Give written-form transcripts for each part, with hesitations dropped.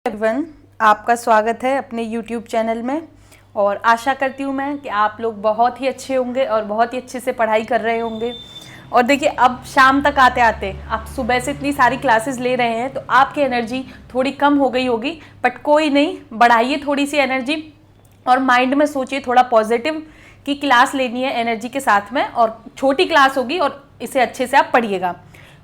Everyone, आपका स्वागत है अपने YouTube चैनल में। और आशा करती हूँ मैं कि आप लोग बहुत ही अच्छे होंगे और बहुत ही अच्छे से पढ़ाई कर रहे होंगे। और देखिए, अब शाम तक आते आते आप सुबह से इतनी सारी क्लासेस ले रहे हैं तो आपकी एनर्जी थोड़ी कम हो गई होगी, बट कोई नहीं, बढ़ाइए थोड़ी सी एनर्जी और माइंड में सोचिए थोड़ा पॉजिटिव कि क्लास लेनी है एनर्जी के साथ में, और छोटी क्लास होगी और इसे अच्छे से आप पढ़िएगा।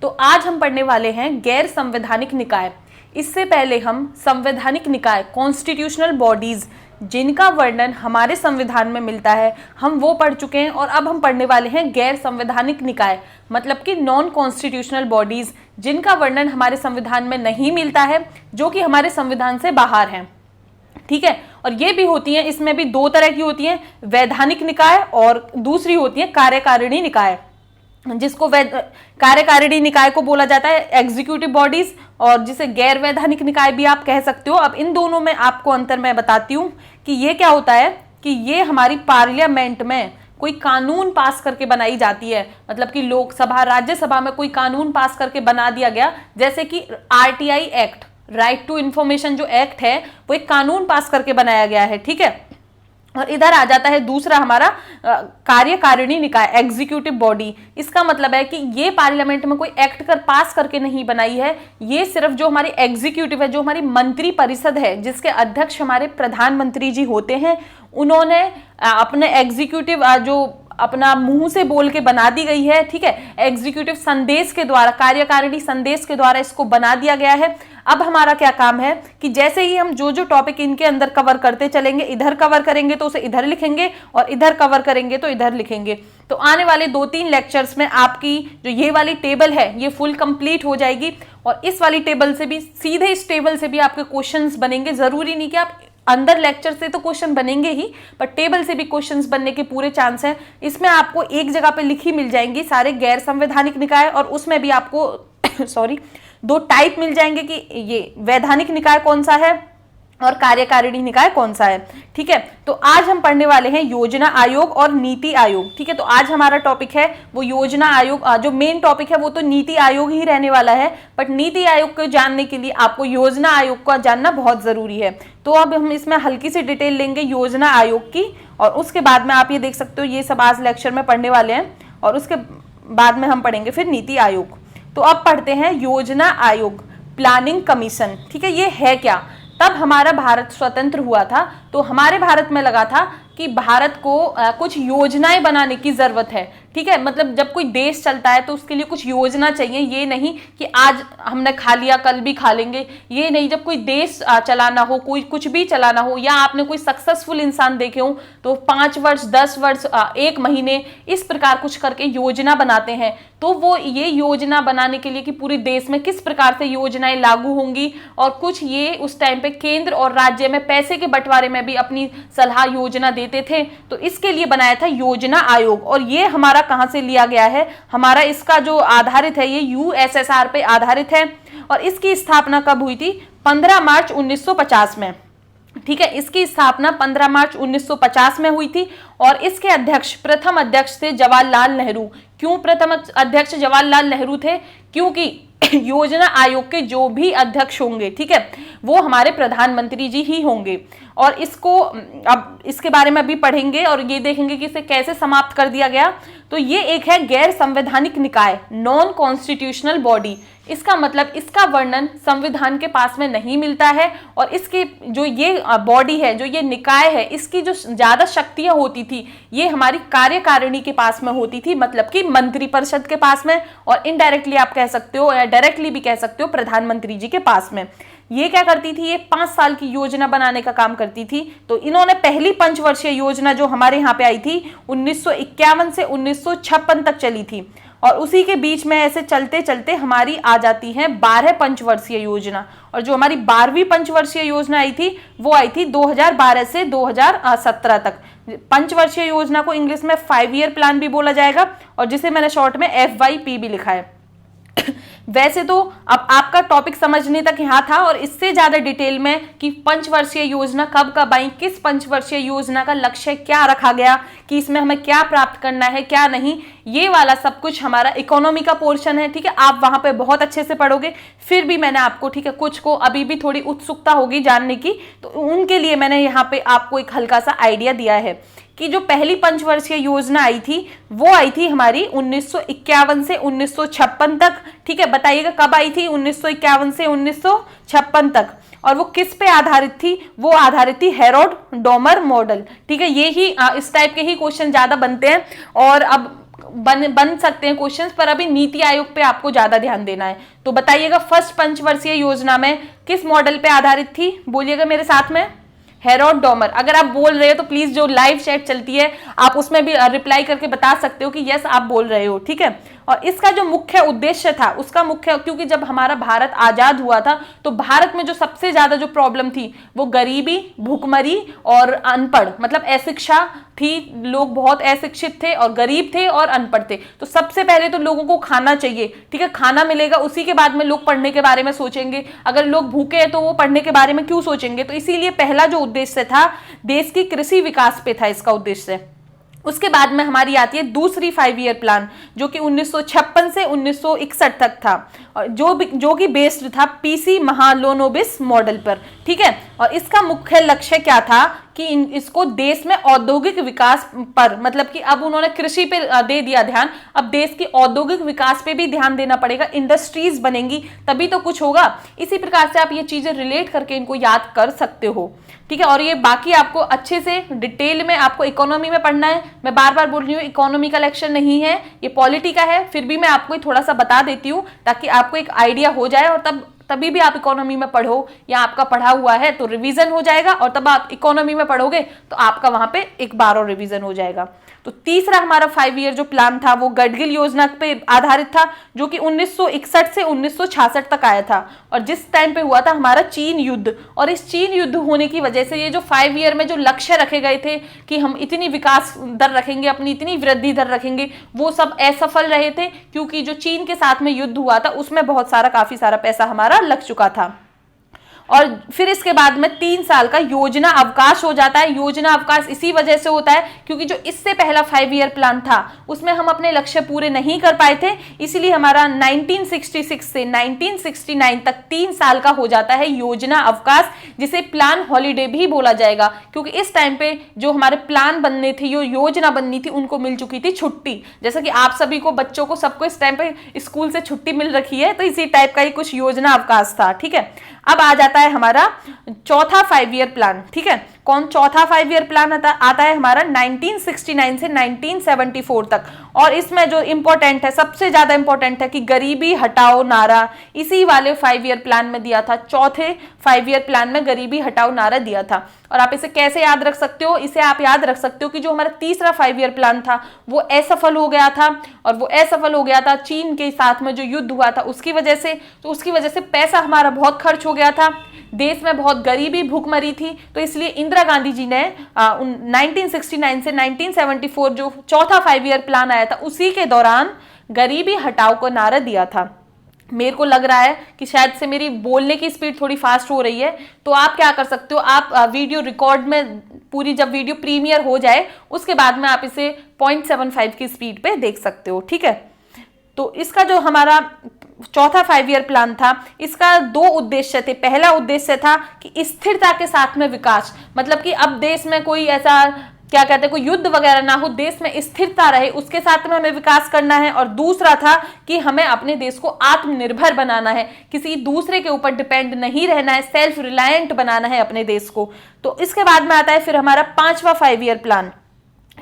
तो आज हम पढ़ने वाले हैं गैर संवैधानिक निकाय। इससे पहले हम संवैधानिक निकाय, कॉन्स्टिट्यूशनल बॉडीज, जिनका वर्णन हमारे संविधान में मिलता है, हम वो पढ़ चुके हैं। और अब हम पढ़ने वाले हैं गैर संवैधानिक निकाय, मतलब कि नॉन कॉन्स्टिट्यूशनल बॉडीज, जिनका वर्णन हमारे संविधान में नहीं मिलता है, जो कि हमारे संविधान से बाहर हैं। ठीक है, और ये भी होती हैं, इसमें भी दो तरह की होती हैं, वैधानिक निकाय और दूसरी होती है कार्यकारिणी निकाय, जिसको कार्यकारिणी निकाय को बोला जाता है एग्जीक्यूटिव बॉडीज, और जिसे गैर वैधानिक निकाय भी आप कह सकते हो। अब इन दोनों में आपको अंतर मैं बताती हूँ कि ये क्या होता है कि ये हमारी पार्लियामेंट में कोई कानून पास करके बनाई जाती है, मतलब कि लोकसभा राज्यसभा में कोई कानून पास करके बना दिया गया, जैसे कि RTI act, right to information जो एक्ट है, वो एक कानून पास करके बनाया गया है। ठीक है, और इधर आ जाता है दूसरा हमारा कार्यकारिणी निकाय, एग्जीक्यूटिव बॉडी। इसका मतलब है कि ये पार्लियामेंट में कोई एक्ट पास करके नहीं बनाई है, ये सिर्फ जो हमारी एग्जीक्यूटिव है, जो हमारी मंत्री परिषद है, जिसके अध्यक्ष हमारे प्रधानमंत्री जी होते हैं, उन्होंने अपने एग्जीक्यूटिव जो अपना मुंह से बोल के बना दी गई है। ठीक है, एग्जीक्यूटिव संदेश के द्वारा, कार्यकारिणी संदेश के द्वारा इसको बना दिया गया है। अब हमारा क्या काम है कि जैसे ही हम जो जो टॉपिक इनके अंदर कवर करते चलेंगे, इधर कवर करेंगे तो उसे इधर लिखेंगे और इधर कवर करेंगे तो इधर लिखेंगे। तो आने वाले 2-3 लेक्चर्स में आपकी जो ये वाली टेबल है ये फुल कंप्लीट हो जाएगी, और इस वाली टेबल से भी, सीधे इस टेबल से भी आपके क्वेश्चंस बनेंगे। जरूरी नहीं कि आप अंदर लेक्चर से तो क्वेश्चन बनेंगे ही, पर टेबल से भी क्वेश्चंस बनने के पूरे चांस हैं। इसमें आपको एक जगह पे लिखी मिल जाएंगी सारे गैर संवैधानिक निकाय, और उसमें भी आपको सॉरी 2 टाइप मिल जाएंगे कि ये वैधानिक निकाय कौन सा है और कार्यकारिणी निकाय कौन सा है। ठीक है, तो आज हम पढ़ने वाले हैं योजना आयोग और नीति आयोग। ठीक है, तो आज हमारा टॉपिक है वो योजना आयोग। जो मेन टॉपिक है वो तो नीति आयोग ही रहने वाला है, बट नीति आयोग को जानने के लिए आपको योजना आयोग को जानना बहुत जरूरी है। तो अब हम इसमें हल्की सी डिटेल लेंगे योजना आयोग की, और उसके बाद में आप ये देख सकते हो ये सब आज लेक्चर में पढ़ने वाले हैं, और उसके बाद में हम पढ़ेंगे फिर नीति आयोग। तो अब पढ़ते हैं योजना आयोग, प्लानिंग कमीशन। ठीक है, ये है क्या? तब हमारा भारत स्वतंत्र हुआ था तो हमारे भारत में लगा था कि भारत को कुछ योजनाएं बनाने की जरूरत है। ठीक है, मतलब जब कोई देश चलता है तो उसके लिए कुछ योजना चाहिए। ये नहीं कि आज हमने खा लिया कल भी खा लेंगे, ये नहीं। जब कोई देश चलाना हो, कोई कुछ भी चलाना हो, या आपने कोई सक्सेसफुल इंसान देखे हो तो 5 वर्ष 10 वर्ष 1 महीने इस प्रकार कुछ करके योजना बनाते हैं। तो वो ये योजना बनाने के लिए कि पूरे देश में किस प्रकार से योजनाएं लागू होंगी, और कुछ ये उस टाइम पे केंद्र और राज्य में पैसे के बंटवारे में भी अपनी सलाह योजना देते थे। तो इसके लिए बनाया था योजना आयोग। और ये हमारा कहां से लिया गया है? हमारा इसका जो आधारित है ये यूएसएसआर पे आधारित है, और इसकी स्थापना कब हुई थी? 15 मार्च 1950 में। ठीक है, इसकी स्थापना 15 मार्च 1950 में हुई थी, और इसके अध्यक्ष, प्रथम अध्यक्ष थे जवाहरलाल नेहरू। क्यों प्रथम अध्यक्ष जवाहरलाल नेहरू थे? क्योंकि योजना आयोग के जो भी अध्यक्ष होंगे, ठीक है, वो हमारे प्रधानमंत्री जी ही होंगे। और इसको अब इसके बारे में अभी पढ़ेंगे और ये देखेंगे कि इसे कैसे समाप्त कर दिया गया। तो ये एक है गैर संवैधानिक निकाय, नॉन कॉन्स्टिट्यूशनल बॉडी। इसका मतलब इसका वर्णन संविधान के पास में नहीं मिलता है, और इसके जो ये बॉडी है, जो ये निकाय है, इसकी जो ज्यादा शक्तियां होती थी ये हमारी कार्यकारिणी के पास में होती थी, मतलब कि मंत्री परिषद के पास में, और इनडायरेक्टली आप कह सकते हो या डायरेक्टली भी कह सकते हो प्रधानमंत्री जी के पास में। ये क्या करती थी? ये 5 साल की योजना बनाने का काम करती थी। तो इन्होंने पहली पंचवर्षीय योजना जो हमारे यहाँ पे आई थी 1951 से 1956 तक चली थी, और उसी के बीच में ऐसे चलते चलते हमारी आ जाती है 12 पंचवर्षीय योजना। और जो हमारी 12वीं पंचवर्षीय योजना आई थी वो आई थी 2012 से 2017 तक। पंचवर्षीय योजना को इंग्लिश में 5 ईयर प्लान भी बोला जाएगा, और जिसे मैंने शॉर्ट में FYP भी लिखा है। वैसे तो अब आपका टॉपिक समझने तक यहाँ था, और इससे ज्यादा डिटेल में कि पंचवर्षीय योजना कब कब आई, किस पंचवर्षीय योजना का लक्ष्य क्या रखा गया, कि इसमें हमें क्या प्राप्त करना है क्या नहीं, ये वाला सब कुछ हमारा इकोनॉमी का पोर्शन है, ठीक है। आप वहां पे बहुत अच्छे से पढ़ोगे। फिर भी मैंने आपको, ठीक है, कुछ को अभी भी थोड़ी उत्सुकता होगी जानने की, तो उनके लिए मैंने यहाँ पे आपको एक हल्का सा आइडिया दिया है कि जो पहली पंचवर्षीय योजना आई थी वो आई थी हमारी 1951 से 1956 तक, ठीक है। बताइएगा कब आई थी? 1951 से 1956 तक। और वो किस पे आधारित थी? वो आधारित थी हेरोड डोमर मॉडल, ठीक है। ये ही इस टाइप के ही क्वेश्चन ज्यादा बनते हैं और अब बन सकते हैं क्वेश्चंस, पर अभी नीति आयोग पे आपको ज्यादा ध्यान देना है। तो बताइएगा फर्स्ट पंचवर्षीय योजना में किस मॉडल पे आधारित थी? बोलिएगा मेरे साथ में, हेरोड डोमर। अगर आप बोल रहे हो तो प्लीज जो लाइव चैट चलती है आप उसमें भी रिप्लाई करके बता सकते हो कि यस आप बोल रहे हो, ठीक है। और इसका जो मुख्य उद्देश्य था, उसका मुख्य, क्योंकि जब हमारा भारत आजाद हुआ था तो भारत में जो सबसे ज्यादा जो प्रॉब्लम थी वो गरीबी, भूखमरी और अनपढ़, मतलब अशिक्षा थी। लोग बहुत अशिक्षित थे और गरीब थे और अनपढ़ थे। तो सबसे पहले तो लोगों को खाना चाहिए, ठीक है, खाना मिलेगा, उसी के बाद में लोग पढ़ने के बारे में सोचेंगे। अगर लोग भूखे हैं तो वो पढ़ने के बारे में क्यों सोचेंगे? तो इसीलिए पहला जो उद्देश्य था देश की कृषि विकास पे था इसका उद्देश्य। उसके बाद में हमारी आती है दूसरी 5 ईयर प्लान, जो कि 1956 से 1961 तक था, और जो कि बेस्ड था पीसी महालोनोबिस मॉडल पर, ठीक है। और इसका मुख्य लक्ष्य क्या था कि इसको देश में औद्योगिक विकास पर, मतलब कि अब उन्होंने कृषि पे दे दिया ध्यान, अब देश की औद्योगिक विकास पे भी ध्यान देना पड़ेगा। इंडस्ट्रीज बनेंगी तभी तो कुछ होगा। इसी प्रकार से आप ये चीजें रिलेट करके इनको याद कर सकते हो, ठीक है। और ये बाकी आपको अच्छे से डिटेल में आपको इकोनॉमी में पढ़ना है। मैं बार बार बोल रही हूँ इकोनॉमी का लेक्चर नहीं है, ये पॉलिटी का है, फिर भी मैं आपको थोड़ा सा बता देती हूँ ताकि आपको एक आइडिया हो जाए, और तभी भी आप इकोनॉमी में पढ़ो या आपका पढ़ा हुआ है तो रिवीजन हो जाएगा, और तब आप इकोनॉमी में पढ़ोगे तो आपका वहां पे एक बार और रिवीजन हो जाएगा। तो तीसरा हमारा 5 ईयर जो प्लान था वो गडगिल योजना पे आधारित था, जो कि 1961 से 1966 तक आया था, और जिस टाइम पे हुआ था हमारा चीन युद्ध। और इस चीन युद्ध होने की वजह से ये जो 5 ईयर में जो लक्ष्य रखे गए थे कि हम इतनी विकास दर रखेंगे, अपनी इतनी वृद्धि दर रखेंगे, वो सब असफल रहे थे, क्योंकि जो चीन के साथ में युद्ध हुआ था उसमें काफी सारा पैसा हमारा लग चुका था। और फिर इसके बाद में 3 साल का योजना अवकाश हो जाता है। योजना अवकाश इसी वजह से होता है क्योंकि जो इससे पहला 5 ईयर प्लान था उसमें हम अपने लक्ष्य पूरे नहीं कर पाए थे, इसलिए हमारा 1966 से 1969 तक 3 साल का हो जाता है योजना अवकाश, जिसे प्लान हॉलीडे भी बोला जाएगा, क्योंकि इस टाइम पे जो हमारे प्लान बनने थे, जो योजना बननी थी, उनको मिल चुकी थी छुट्टी। जैसा कि आप सभी को, बच्चों को, सबको इस टाइम पे स्कूल से छुट्टी मिल रखी है, तो इसी टाइप का ही कुछ योजना अवकाश था, ठीक है। अब आ जाता है हमारा चौथा 5 ईयर प्लान, ठीक है। कौन चौथा 5 ईयर प्लान आता है हमारा 1969 से 1974 तक, और इसमें जो इंपॉर्टेंट है, सबसे ज्यादा इंपॉर्टेंट है कि गरीबी हटाओ नारा इसी वाले 5 ईयर प्लान में दिया था। चौथे 5 ईयर प्लान में गरीबी हटाओ नारा दिया था। और आप इसे कैसे याद रख सकते हो? इसे आप याद रख सकते हो कि जो हमारा तीसरा 5 ईयर प्लान था वो असफल हो गया था, और वो असफल हो गया था चीन के साथ में जो युद्ध हुआ था उसकी वजह से। तो उसकी वजह से पैसा हमारा बहुत खर्च हो गया था, देश में बहुत गरीबी, भूखमरी थी, तो इसलिए इंदिरा गांधी जी ने 1969 से 1974 जो चौथा 5 ईयर प्लान आया था उसी के दौरान गरीबी हटाओ को नारा दिया था। मेरे को लग रहा है कि शायद से मेरी बोलने की स्पीड थोड़ी फास्ट हो रही है, तो आप क्या कर सकते हो, आप वीडियो रिकॉर्ड में पूरी, जब वीडियो प्रीमियर हो जाए उसके बाद में आप इसे 0.75 की स्पीड पे देख सकते हो, ठीक है। तो इसका जो हमारा चौथा 5 ईयर प्लान था, इसका 2 उद्देश्य थे। पहला उद्देश्य था कि स्थिरता के साथ में विकास, मतलब कि अब देश में कोई ऐसा, क्या कहते हैं, कोई युद्ध वगैरह ना हो, देश में स्थिरता रहे, उसके साथ में हमें विकास करना है। और दूसरा था कि हमें अपने देश को आत्मनिर्भर बनाना है, किसी दूसरे के ऊपर डिपेंड नहीं रहना है, सेल्फ रिलायंट बनाना है अपने देश को। तो इसके बाद में आता है फिर हमारा पांचवा 5 ईयर प्लान,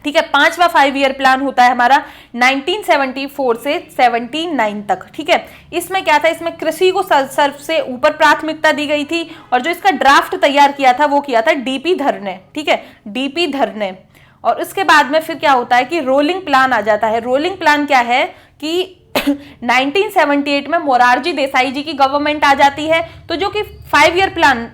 ठीक है। पांचवा 5 ईयर प्लान होता है हमारा 1974 से 79 तक, ठीक है। इसमें क्या था, इसमें कृषि को सबसे ऊपर प्राथमिकता दी गई थी, और जो इसका ड्राफ्ट तैयार किया था वो किया था डीपी धर ने, ठीक है, डीपी धर ने। और उसके बाद में फिर क्या होता है कि रोलिंग प्लान आ जाता है। रोलिंग प्लान क्या है कि 1978 में मोरारजी देसाई जी की गवर्नमेंट आ जाती है, तो जो कि 5 ईयर प्लान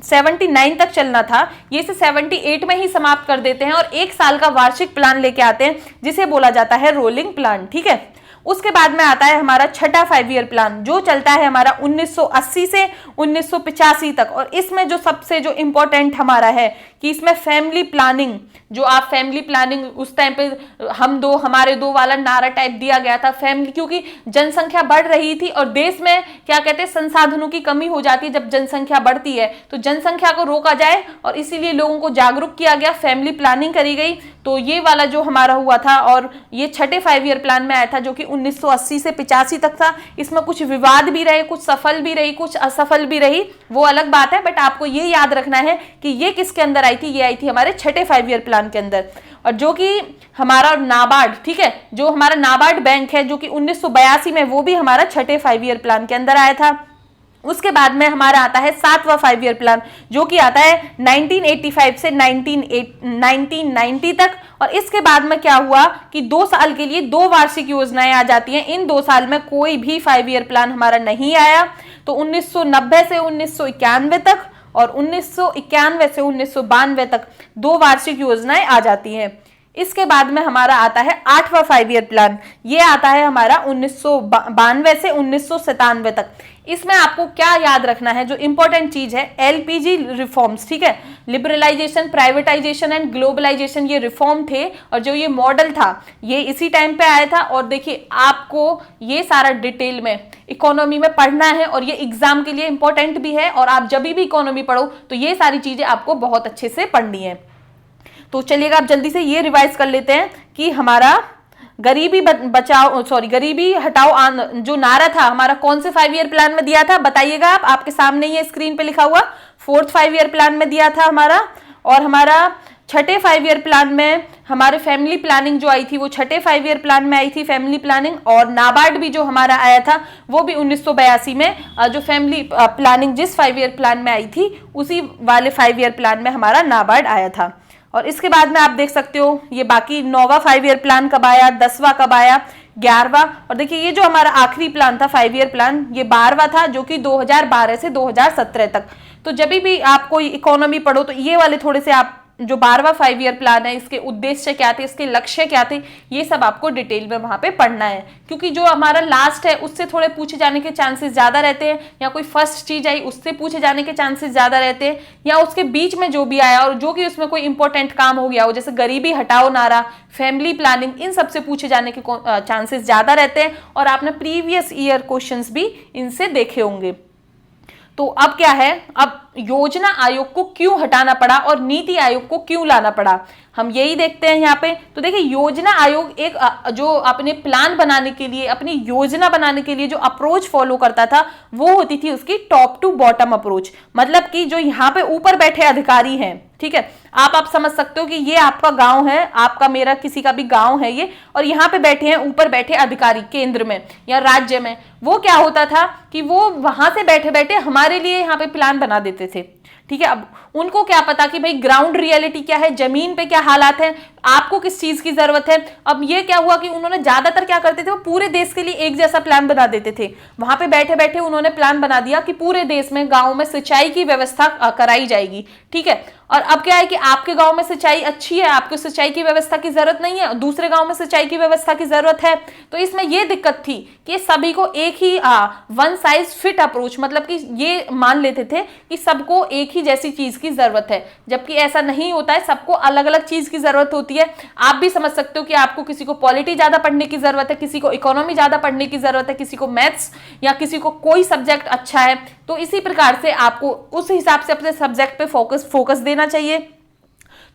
79 तक चलना था, ये इसे 78 में ही समाप्त कर देते हैं और 1 साल का वार्षिक प्लान लेके आते हैं, जिसे बोला जाता है रोलिंग प्लान, ठीक है। उसके बाद में आता है हमारा छठा 5 ईयर प्लान जो चलता है हमारा 1980 से 1985 तक। और इसमें जो सबसे जो इंपॉर्टेंट हमारा है कि इसमें फैमिली प्लानिंग, जो आप फैमिली प्लानिंग उस टाइम पे हमारे दो वाला नारा टाइप दिया गया था फैमिली, क्योंकि जनसंख्या बढ़ रही थी और देश में क्या कहते हैं संसाधनों की कमी हो जाती है। जब जनसंख्या बढ़ती है तो जनसंख्या को रोका जाए और इसीलिए लोगों को जागरूक किया गया, फैमिली प्लानिंग करी गई। तो ये वाला जो हमारा हुआ था और ये छठे 5 ईयर प्लान में आया था जो कि 1980 से 85 तक था। इसमें कुछ विवाद भी रहे, कुछ सफल भी रही, कुछ असफल भी रही, वो अलग बात है, बट आपको ये याद रखना है कि ये किसके अंदर आई थी, ये आई थी हमारे छठे 5 ईयर प्लान के अंदर। और जो कि हमारा नाबार्ड, ठीक है, जो हमारा नाबार्ड बैंक है जो कि 1982 में, वो भी हमारा छठे 5 ईयर प्लान के अंदर आया था। उसके बाद में हमारा आता है सातवां 5 ईयर प्लान जो कि आता है 1985 से 1990 तक। और इसके बाद में क्या हुआ कि 2 साल के लिए 2 वार्षिक योजनाएं आ जाती हैं। इन 2 साल में कोई भी 5 ईयर प्लान हमारा नहीं आया। तो 1990 से 1991 तक और 1991 से 1992 तक 2 वार्षिक योजनाएं आ जाती हैं। इसके बाद में हमारा आता है 8वां 5 ईयर प्लान, ये आता है हमारा 1992 से 1997 तक। इसमें आपको क्या याद रखना है, जो इंपॉर्टेंट चीज है एलपीजी रिफॉर्म्स, ठीक है, लिबरलाइजेशन, प्राइवेटाइजेशन एंड ग्लोबलाइजेशन, ये रिफॉर्म थे और जो ये मॉडल था ये इसी टाइम पे आया था। और देखिए आपको ये सारा डिटेल में इकोनॉमी में पढ़ना है और ये एग्जाम के लिए इंपॉर्टेंट भी है। और आप जब भी इकोनॉमी पढ़ो तो ये सारी चीजें आपको बहुत अच्छे से पढ़नी है। तो चलिएगा आप जल्दी से ये रिवाइज कर लेते हैं कि हमारा गरीबी बचाओ, सॉरी गरीबी हटाओ जो नारा था हमारा कौन से 5 ईयर प्लान में दिया था, बताइएगा आप, आपके सामने ये स्क्रीन पे लिखा हुआ 4th 5 ईयर प्लान में दिया था हमारा। और हमारा छठे 5 ईयर प्लान में हमारे फैमिली प्लानिंग जो आई थी वो छठे 5 ईयर प्लान में आई थी फैमिली प्लानिंग। और नाबार्ड भी जो हमारा आया था वो भी 1982 में, जो फैमिली प्लानिंग जिस 5 ईयर प्लान में आई थी उसी वाले 5 ईयर प्लान में हमारा नाबार्ड आया था। और इसके बाद में आप देख सकते हो ये बाकी 9वां 5 ईयर प्लान कब आया, 10वां कब आया, 11वां। और देखिए ये जो हमारा आखिरी प्लान था 5 ईयर प्लान, ये 12वां था जो कि 2012 से 2017 तक। तो जब भी आप कोई इकोनॉमी पढ़ो तो ये वाले थोड़े से आप जो 12वां 5 ईयर प्लान है इसके उद्देश्य क्या थे, इसके लक्ष्य क्या थे, ये सब आपको डिटेल में वहां पे पढ़ना है। क्योंकि जो हमारा लास्ट है उससे थोड़े पूछे जाने के चांसेस ज्यादा रहते हैं, या कोई फर्स्ट चीज आई उससे पूछे जाने के चांसेस ज्यादा रहते हैं, या उसके बीच में जो भी आया और जो कि उसमें कोई इंपॉर्टेंट काम हो गया हो, जैसे गरीबी हटाओ नारा, फैमिली प्लानिंग, इन सबसे पूछे जाने के चांसेस ज्यादा रहते हैं। और आपने प्रीवियस ईयर क्वेश्चंस भी इनसे देखे होंगे। तो अब क्या है, अब योजना आयोग को क्यों हटाना पड़ा और नीति आयोग को क्यों लाना पड़ा, हम यही देखते हैं यहाँ पे। तो देखिए योजना आयोग एक जो अपने प्लान बनाने के लिए, अपनी योजना बनाने के लिए जो अप्रोच फॉलो करता था वो होती थी उसकी टॉप टू बॉटम अप्रोच। मतलब कि जो यहाँ पे ऊपर बैठे अधिकारी हैं, ठीक है, आप समझ सकते हो कि ये आपका गांव है, आपका मेरा किसी का भी गांव है ये, और यहाँ पे बैठे हैं ऊपर बैठे अधिकारी केंद्र में या राज्य में। वो क्या होता था कि वो वहां से बैठे बैठे हमारे लिए यहाँ पे प्लान बना देते थे, ठीक है। अब उनको क्या पता कि भाई ग्राउंड रियलिटी क्या है, जमीन पे क्या हालात हैं, आपको किस चीज की जरूरत है। अब ये क्या हुआ कि उन्होंने ज्यादातर क्या करते थे, वो पूरे देश के लिए एक जैसा प्लान बना देते थे। वहां पे बैठे बैठे उन्होंने प्लान बना दिया कि पूरे देश में गांव में सिंचाई की व्यवस्था कराई जाएगी, ठीक है। और अब क्या है कि आपके गांव में सिंचाई अच्छी है, आपको सिंचाई की व्यवस्था की जरूरत नहीं है, दूसरे गांव में सिंचाई की व्यवस्था की जरूरत है। तो इसमें यह दिक्कत थी कि सभी को एक ही वन साइज फिट अप्रोच, मतलब कि ये मान लेते थे कि सबको एक ही जैसी चीज की जरूरत है, जबकि ऐसा नहीं होता है, सबको अलग अलग चीज की जरूरत होती है। आप भी समझ सकते हो कि आपको किसी को पॉलिटी ज्यादा पढ़ने की जरूरत है, किसी को इकोनॉमी ज्यादा पढ़ने की जरूरत है, किसी को मैथ्स, या किसी को कोई सब्जेक्ट अच्छा है। तो इसी प्रकार से आपको उस हिसाब से अपने सब्जेक्ट पे फोकस देना चाहिए।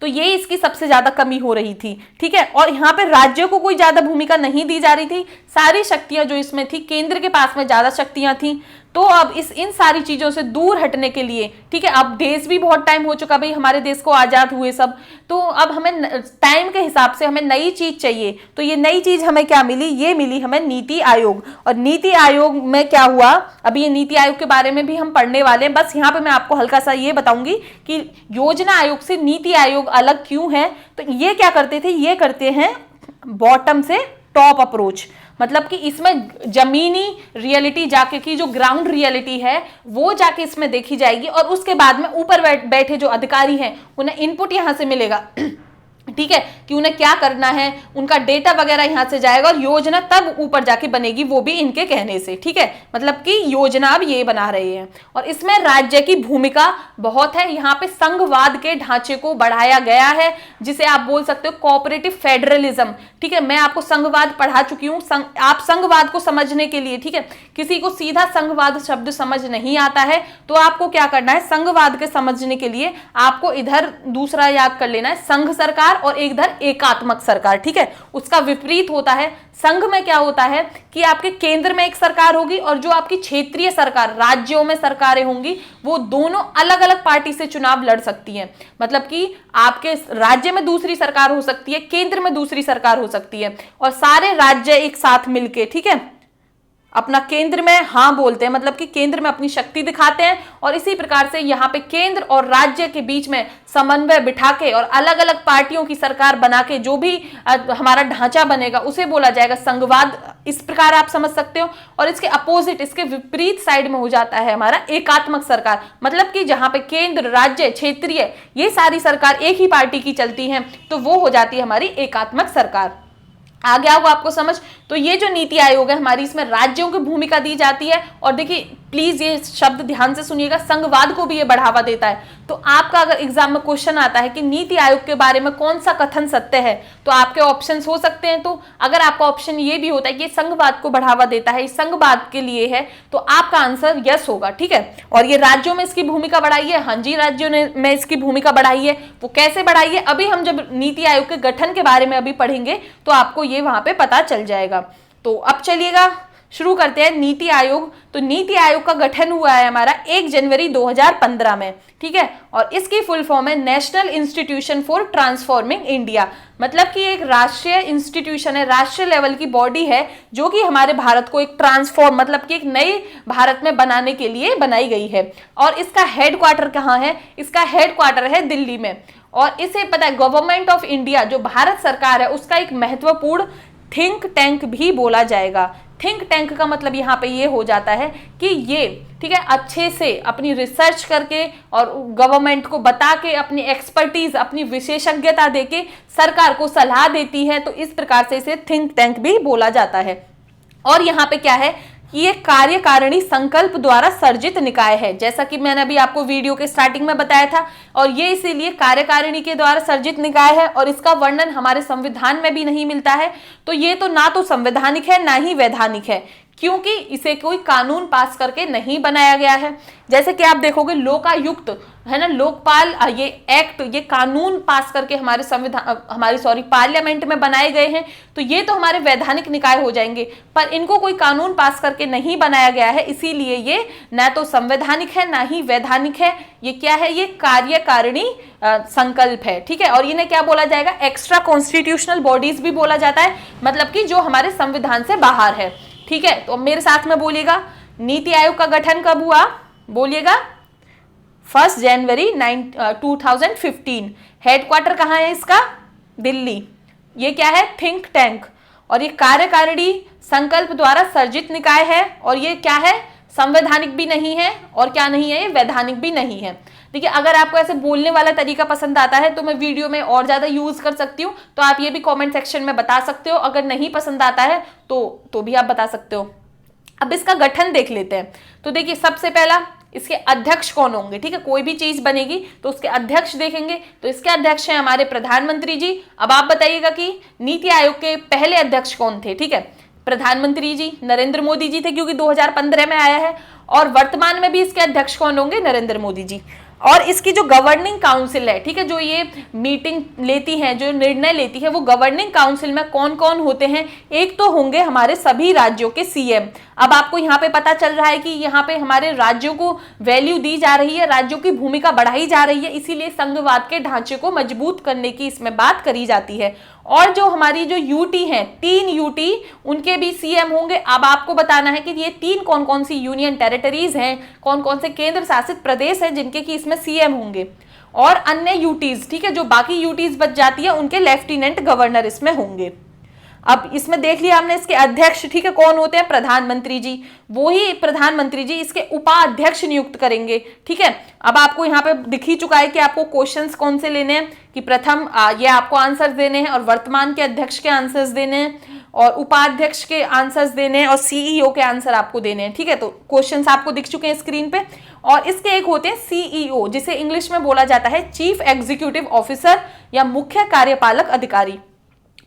तो ये इसकी सबसे ज्यादा कमी हो रही थी, ठीक है। और यहाँ पे राज्यों को कोई ज्यादा भूमिका नहीं दी जा रही थी, सारी शक्तियां जो इसमें थी केंद्र के पास में ज्यादा शक्तियां थी। तो अब इन सारी चीजों से दूर हटने के लिए, ठीक है, अब देश भी बहुत टाइम हो चुका, भाई हमारे देश को आजाद हुए सब, तो अब हमें टाइम के हिसाब से हमें नई चीज चाहिए। तो ये नई चीज हमें क्या मिली, ये मिली हमें नीति आयोग। और नीति आयोग में क्या हुआ, अभी ये नीति आयोग के बारे में भी हम पढ़ने वाले हैं। बस यहाँ पे मैं आपको हल्का सा ये बताऊंगी कि योजना आयोग से नीति आयोग अलग क्यों है। तो ये क्या करते थे, ये करते हैं बॉटम से टॉप अप्रोच, मतलब कि इसमें जमीनी रियलिटी जाके की जो ग्राउंड रियलिटी है वो जाके इसमें देखी जाएगी, और उसके बाद में ऊपर बैठे जो अधिकारी हैं उन्हें इनपुट यहां से मिलेगा ठीक है, कि उन्हें क्या करना है, उनका डेटा वगैरह यहां से जाएगा और योजना तब ऊपर जाके बनेगी, वो भी इनके कहने से। ठीक है, मतलब कि योजना अब ये बना रहे हैं। और इसमें राज्य की भूमिका बहुत है। यहाँ पे संघवाद के ढांचे को बढ़ाया गया है, जिसे आप बोल सकते हो कोऑपरेटिव फेडरलिज्म। ठीक है, मैं आपको संघवाद पढ़ा चुकी हूँ। आप संघवाद को समझने के लिए, ठीक है, किसी को सीधा संघवाद शब्द समझ नहीं आता है तो आपको क्या करना है, संघवाद के समझने के लिए आपको इधर दूसरा याद कर लेना है, संघ सरकार और इधर एकात्मक सरकार। ठीक है, उसका विपरीत होता है। संघ में क्या होता है कि आपके केंद्र में एक सरकार होगी और जो आपकी क्षेत्रीय सरकार, राज्यों में सरकारें होंगी, वो दोनों अलग अलग पार्टी से चुनाव लड़ सकती हैं। मतलब कि आपके राज्य में दूसरी सरकार हो सकती है, केंद्र में दूसरी सरकार हो सकती है, और सारे राज्य एक साथ मिलके, ठीक है, अपना केंद्र में हाँ बोलते हैं, मतलब कि केंद्र में अपनी शक्ति दिखाते हैं। और इसी प्रकार से यहाँ पे केंद्र और राज्य के बीच में समन्वय बिठा के और अलग अलग पार्टियों की सरकार बना के जो भी हमारा ढांचा बनेगा उसे बोला जाएगा संघवाद। इस प्रकार आप समझ सकते हो। और इसके अपोजिट, इसके विपरीत साइड में हो जाता है हमारा एकात्मक सरकार, मतलब कि जहां पे केंद्र, राज्य, क्षेत्रीय ये सारी सरकार एक ही पार्टी की चलती है, तो वो हो जाती है हमारी एकात्मक सरकार। आ गया होगा आपको समझ। तो ये जो नीति आयोग है हमारी, इसमें राज्यों की भूमिका दी जाती है। और देखिए प्लीज ये शब्द ध्यान से सुनिएगा, संघवाद को भी ये बढ़ावा देता है। तो आपका अगर एग्जाम में क्वेश्चन आता है कि नीति आयोग के बारे में कौन सा कथन सत्य है, तो आपके ऑप्शंस हो सकते हैं। तो अगर आपका ऑप्शन ये भी होता है कि ये संघवाद को बढ़ावा देता है, संघवाद के लिए है, तो आपका आंसर यस होगा। ठीक है, और ये राज्यों में इसकी भूमिका बढ़ाई है, हाँ जी राज्यों ने में इसकी भूमिका बढ़ाई है। वो कैसे बढ़ाई है, अभी हम जब नीति आयोग के गठन के बारे में अभी पढ़ेंगे तो आपको ये वहां पे पता चल जाएगा। तो अब चलिएगा शुरू करते हैं नीति आयोग। तो नीति आयोग का गठन हुआ है हमारा 1 जनवरी 2015 में। ठीक है, और इसकी फुल फॉर्म है national institution for transforming India. मतलब कि एक राष्ट्रीय इंस्टीट्यूशन है, राष्ट्रीय लेवल की बॉडी है जो कि हमारे भारत को एक ट्रांसफॉर्म, मतलब कि एक नए भारत में बनाने के लिए बनाई गई है। और इसका हेडक्वार्टर कहाँ है, इसका हेडक्वार्टर है दिल्ली में। और इसे पता है गवर्नमेंट ऑफ इंडिया, जो भारत सरकार है, उसका एक महत्वपूर्ण थिंक टैंक भी बोला जाएगा। थिंक टैंक का मतलब यहाँ पे ये हो जाता है कि ये, ठीक है, अच्छे से अपनी रिसर्च करके और गवर्नमेंट को बता के अपनी एक्सपर्टीज, अपनी विशेषज्ञता देके सरकार को सलाह देती है। तो इस प्रकार से इसे थिंक टैंक भी बोला जाता है। और यहाँ पे क्या है कि ये कार्यकारिणी संकल्प द्वारा सर्जित निकाय है, जैसा कि मैंने अभी आपको वीडियो के स्टार्टिंग में बताया था। और ये इसीलिए कार्यकारिणी के द्वारा सर्जित निकाय है और इसका वर्णन हमारे संविधान में भी नहीं मिलता है। तो ये तो ना तो संवैधानिक है ना ही वैधानिक है, क्योंकि इसे कोई कानून पास करके नहीं बनाया गया है। जैसे कि आप देखोगे लोकायुक्त है ना, लोकपाल, ये एक्ट, ये कानून पास करके हमारे संविधान पार्लियामेंट में बनाए गए हैं। तो ये तो हमारे वैधानिक निकाय हो जाएंगे, पर इनको कोई कानून पास करके नहीं बनाया गया है, इसीलिए ये ना तो संवैधानिक है ना ही वैधानिक है। ये क्या है, ये कार्यकारिणी संकल्प है। ठीक है, और इन्हें क्या बोला जाएगा, एक्स्ट्रा कॉन्स्टिट्यूशनल बॉडीज भी बोला जाता है, मतलब कि जो हमारे संविधान से बाहर है। ठीक है, तो मेरे साथ में बोलिएगा, नीति आयोग का गठन कब हुआ, बोलिएगा 1 जनवरी 2015। हेडक्वार्टर कहाँ है इसका, दिल्ली। ये क्या है, थिंक टैंक। और ये कार्यकारिणी संकल्प द्वारा सर्जित निकाय है। और ये क्या है, संवैधानिक भी नहीं है और क्या नहीं है, ये वैधानिक भी नहीं है। देखिए, अगर आपको ऐसे बोलने वाला तरीका पसंद आता है तो मैं वीडियो में और ज्यादा यूज कर सकती हूँ, तो आप ये भी कमेंट सेक्शन में बता सकते हो। अगर नहीं पसंद आता है तो भी आप बता सकते हो। अब इसका गठन देख लेते हैं। तो देखिए, सबसे पहला इसके अध्यक्ष कौन होंगे। ठीक है, कोई भी चीज बनेगी तो उसके अध्यक्ष देखेंगे। तो इसके अध्यक्ष हैं हमारे प्रधानमंत्री जी। अब आप बताइएगा कि नीति आयोग के पहले अध्यक्ष कौन थे। ठीक है, प्रधानमंत्री जी नरेंद्र मोदी जी थे, क्योंकि 2015 में आया है। और वर्तमान में भी इसके अध्यक्ष कौन होंगे, नरेंद्र मोदी जी। और इसकी जो गवर्निंग काउंसिल है, ठीक है, जो ये मीटिंग लेती है, जो निर्णय लेती है, वो गवर्निंग काउंसिल में कौन कौन होते हैं, एक तो होंगे हमारे सभी राज्यों के सीएम। अब आपको यहाँ पे पता चल रहा है कि यहाँ पे हमारे राज्यों को वैल्यू दी जा रही है, राज्यों की भूमिका बढ़ाई जा रही है, इसीलिए संघवाद के ढांचे को मजबूत करने की इसमें बात करी जाती है। और जो हमारी जो यूटी हैं, 3 यूटी, उनके भी सीएम होंगे। अब आपको बताना है कि ये 3 कौन कौन सी यूनियन टेरिटरीज हैं, कौन कौन से केंद्र शासित प्रदेश हैं जिनके कि इसमें सीएम होंगे। और अन्य यूटीज, ठीक है, जो बाकी यूटीज बच जाती है, उनके लेफ्टिनेंट गवर्नर इसमें होंगे। अब इसमें देख लिया हमने इसके अध्यक्ष, ठीक है, कौन होते हैं? प्रधानमंत्री जी। वो ही प्रधानमंत्री जी इसके उपाध्यक्ष नियुक्त करेंगे, ठीक है। अब आपको यहाँ पे दिख ही चुका है कि आपको क्वेश्चंस कौन से लेने हैं, कि प्रथम ये आपको आंसर देने हैं और वर्तमान के अध्यक्ष के आंसर्स देने हैं और उपाध्यक्ष के आंसर्स देने हैं और सीईओ के आंसर आपको देने हैं, ठीक है। तो क्वेश्चंस आपको दिख चुके हैं स्क्रीन पे। और इसके एक होते हैं सीईओ, जिसे इंग्लिश में बोला जाता है चीफ एग्जीक्यूटिव ऑफिसर या मुख्य कार्यपालक अधिकारी।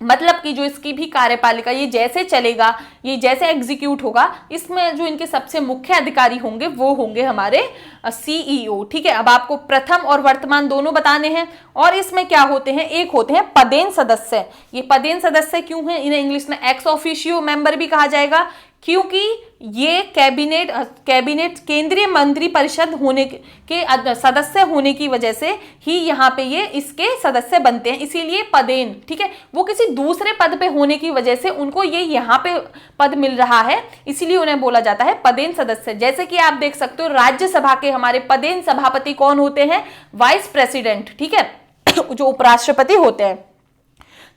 मतलब कि जो इसकी भी कार्यपालिका, ये जैसे चलेगा, ये जैसे एग्जीक्यूट होगा, इसमें जो इनके सबसे मुख्य अधिकारी होंगे वो होंगे हमारे सीईओ, ठीक है। अब आपको प्रथम और वर्तमान दोनों बताने हैं। और इसमें क्या होते हैं? एक होते हैं पदेन सदस्य। ये पदेन सदस्य क्यों हैं? इन्हें इंग्लिश में एक्स ऑफिशियो मेंबर भी कहा जाएगा, क्योंकि ये कैबिनेट केंद्रीय मंत्री परिषद होने के सदस्य होने की वजह से ही यहाँ पे ये इसके सदस्य बनते हैं, इसीलिए पदेन, ठीक है। वो किसी दूसरे पद पे होने की वजह से उनको ये यहाँ पे पद मिल रहा है, इसीलिए उन्हें बोला जाता है पदेन सदस्य। जैसे कि आप देख सकते हो राज्यसभा के हमारे पदेन सभापति कौन होते हैं? वाइस प्रेसिडेंट, ठीक है, जो उपराष्ट्रपति होते हैं।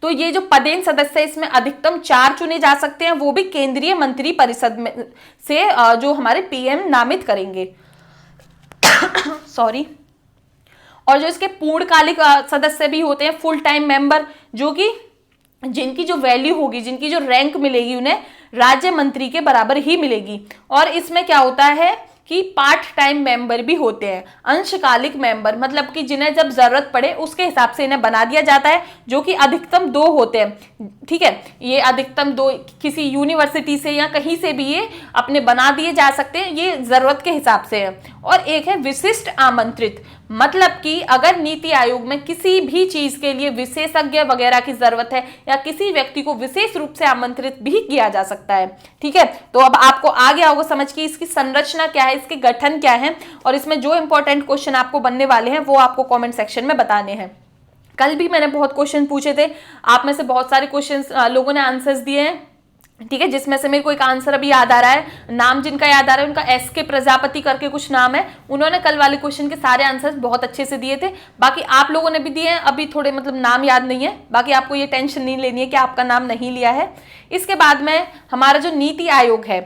तो ये जो पदेन सदस्य है, इसमें अधिकतम 4 चुने जा सकते हैं, वो भी केंद्रीय मंत्री परिषद में से जो हमारे पीएम नामित करेंगे। सॉरी। और जो इसके पूर्णकालिक सदस्य भी होते हैं, फुल टाइम मेंबर, जो कि जिनकी जो वैल्यू होगी, जिनकी जो रैंक मिलेगी, उन्हें राज्य मंत्री के बराबर ही मिलेगी। और इसमें क्या होता है कि पार्ट टाइम मेंबर भी होते हैं, अंशकालिक मेंबर, मतलब कि जिन्हें जब जरूरत पड़े उसके हिसाब से इन्हें बना दिया जाता है, जो कि अधिकतम 2 होते हैं, ठीक है। ये अधिकतम 2 किसी यूनिवर्सिटी से या कहीं से भी ये अपने बना दिए जा सकते हैं, ये जरूरत के हिसाब से है। और एक है विशिष्ट आमंत्रित, मतलब कि अगर नीति आयोग में किसी भी चीज के लिए विशेषज्ञ वगैरह की जरूरत है या किसी व्यक्ति को विशेष रूप से आमंत्रित भी किया जा सकता है, ठीक है। तो अब आपको आ गया होगा समझ कि इसकी संरचना क्या है, इसके गठन क्या है, और इसमें जो इंपॉर्टेंट क्वेश्चन आपको बनने वाले हैं वो आपको कमेंट सेक्शन में बताने हैं। कल भी मैंने बहुत क्वेश्चन पूछे थे, आप में से बहुत सारे क्वेश्चन लोगों ने आंसर्स दिए हैं, ठीक है, जिसमें से मेरे को एक आंसर अभी याद आ रहा है, नाम जिनका याद आ रहा है उनका एसके प्रजापति करके कुछ नाम है, उन्होंने कल वाले क्वेश्चन के सारे आंसर्स बहुत अच्छे से दिए थे। बाकी आप लोगों ने भी दिए हैं, अभी थोड़े मतलब नाम याद नहीं है, बाकी आपको ये टेंशन नहीं लेनी है कि आपका नाम नहीं लिया है। इसके बाद में हमारा जो नीति आयोग है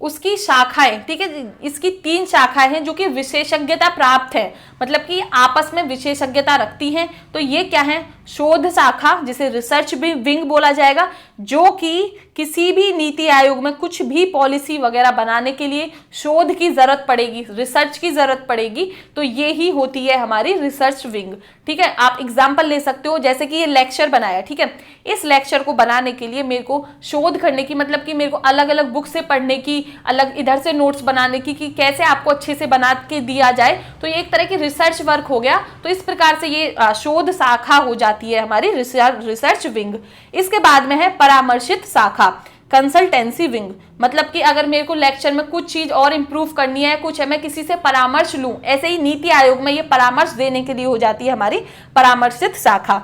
उसकी शाखाएं, ठीक है, इसकी 3 शाखाएं हैं जो कि विशेषज्ञता प्राप्त है, मतलब कि आपस में विशेषज्ञता रखती हैं। तो ये क्या है? शोध शाखा, जिसे रिसर्च विंग बोला जाएगा, जो कि किसी भी नीति आयोग में कुछ भी पॉलिसी वगैरह बनाने के लिए शोध की जरूरत पड़ेगी, रिसर्च की जरूरत पड़ेगी, तो ये ही होती है हमारी रिसर्च विंग, ठीक है। आप एग्जाम्पल ले सकते हो, जैसे कि ये लेक्चर बनाया, ठीक है, इस लेक्चर को बनाने के लिए मेरे को शोध करने की, मतलब कि मेरे को अलग अलग बुक से पढ़ने की, अलग इधर से नोट्स बनाने की, कि कैसे आपको अच्छे से बना के दिया जाए, तो ये एक तरह की रिसर्च वर्क हो गया। तो इस प्रकार से ये शोध शाखा हो जाती है हमारी रिसर्च विंग। इसके बाद में है परामर्शित शाखा, कंसल्टेंसी विंग, मतलब कि अगर मेरे को लेक्चर में कुछ चीज और इंप्रूव करनी है, कुछ है, मैं किसी से परामर्श लूं, ऐसे ही नीति आयोग में ये परामर्श देने के लिए हो जाती है हमारी परामर्शित शाखा।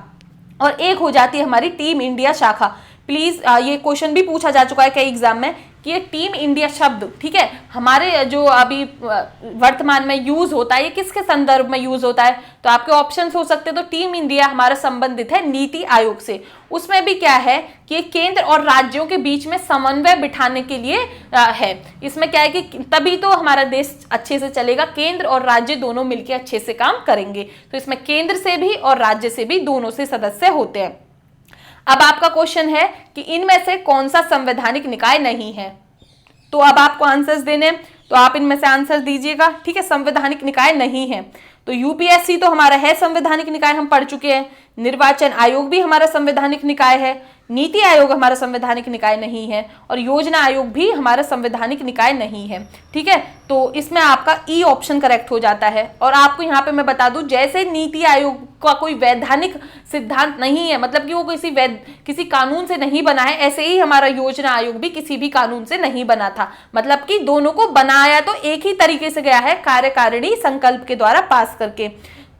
और एक हो जाती है हमारी टीम इंडिया शाखा। प्लीज ये क्वेश्चन भी पूछा जा चुका है कई एग्जाम में कि ये टीम इंडिया शब्द, ठीक है, हमारे जो अभी वर्तमान में यूज होता है, ये किसके संदर्भ में यूज होता है? तो आपके ऑप्शंस हो सकते हैं। तो टीम इंडिया हमारा संबंधित है नीति आयोग से। उसमें भी क्या है कि केंद्र और राज्यों के बीच में समन्वय बिठाने के लिए है। इसमें क्या है कि तभी तो हमारा देश अच्छे से चलेगा, केंद्र और राज्य दोनों मिलकर अच्छे से काम करेंगे। तो इसमें केंद्र से भी और राज्य से भी दोनों से सदस्य होते हैं। अब आपका क्वेश्चन है कि इनमें से कौन सा संवैधानिक निकाय नहीं है, तो अब आपको आंसर्स देने, तो आप इनमें से आंसर दीजिएगा, ठीक है। संवैधानिक निकाय नहीं है तो यूपीएससी तो हमारा है संवैधानिक निकाय, हम पढ़ चुके हैं। निर्वाचन आयोग भी हमारा संवैधानिक निकाय है, नीति आयोग हमारा संवैधानिक निकाय नहीं है, और योजना आयोग भी हमारा संवैधानिक निकाय नहीं है, ठीक है। तो इसमें आपका ई ऑप्शन करेक्ट हो जाता है। और आपको यहाँ पे मैं बता दूं, जैसे नीति आयोग का कोई वैधानिक सिद्धांत नहीं है, मतलब कि वो किसी कानून से नहीं बना है, ऐसे ही हमारा योजना आयोग भी किसी भी कानून से नहीं बना था, मतलब कि दोनों को बनाया तो एक ही तरीके से गया है, कार्यकारिणी संकल्प के द्वारा पास करके।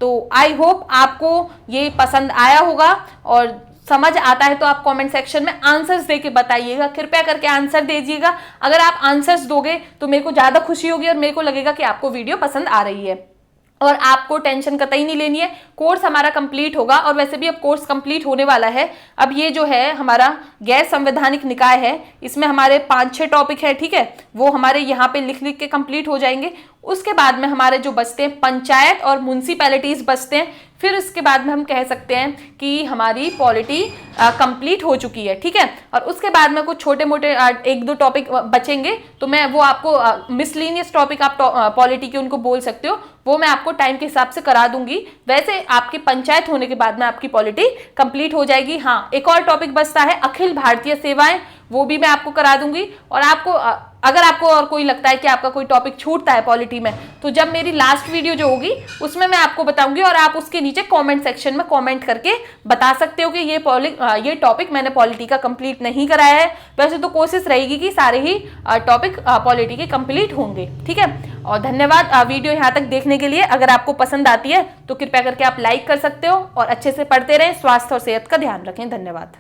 तो आई होप आपको ये पसंद आया होगा, और समझ आता है तो आप कमेंट सेक्शन में आंसर्स देके बताइएगा। कृपया करके आंसर दीजिएगा। अगर आप आंसर्स दोगे तो मेरे को ज़्यादा खुशी होगी और मेरे को लगेगा कि आपको वीडियो पसंद आ रही है। और आपको टेंशन कतई नहीं लेनी है, कोर्स हमारा कंप्लीट होगा। और वैसे भी अब कोर्स कंप्लीट होने वाला है। अब ये जो है हमारा गैर संवैधानिक निकाय है, इसमें हमारे 5-6 टॉपिक है, ठीक है, वो हमारे यहाँ पे लिख लिख के कंप्लीट हो जाएंगे। उसके बाद में हमारे जो बचते हैं पंचायत और म्युनिसिपैलिटीज बचते हैं। फिर उसके बाद में हम कह सकते हैं कि हमारी पॉलिटी कंप्लीट हो चुकी है, ठीक है। और उसके बाद में कुछ छोटे मोटे 1-2 टॉपिक बचेंगे, तो मैं वो आपको मिसलिनियस टॉपिक आप पॉलिटी के उनको बोल सकते हो, वो मैं आपको टाइम के हिसाब से करा दूंगी। वैसे आपकी पंचायत होने के बाद में आपकी पॉलिटी कंप्लीट हो जाएगी। हाँ, एक और टॉपिक बचता है अखिल भारतीय सेवाएं, वो भी मैं आपको करा दूंगी। और आपको अगर आपको और कोई लगता है कि आपका कोई टॉपिक छूटता है पॉलिटी में, तो जब मेरी लास्ट वीडियो जो होगी उसमें मैं आपको बताऊंगी, और आप उसके नीचे कमेंट सेक्शन में कमेंट करके बता सकते हो कि ये टॉपिक मैंने पॉलिटी का कंप्लीट नहीं कराया है। वैसे तो कोशिश रहेगी कि सारे ही टॉपिक पॉलिटी के कंप्लीट होंगे, ठीक है। और धन्यवाद वीडियो यहाँ तक देखने के लिए। अगर आपको पसंद आती है तो कृपया करके आप लाइक कर सकते हो, और अच्छे से पढ़ते रहें, स्वास्थ्य और सेहत का ध्यान रखें। धन्यवाद।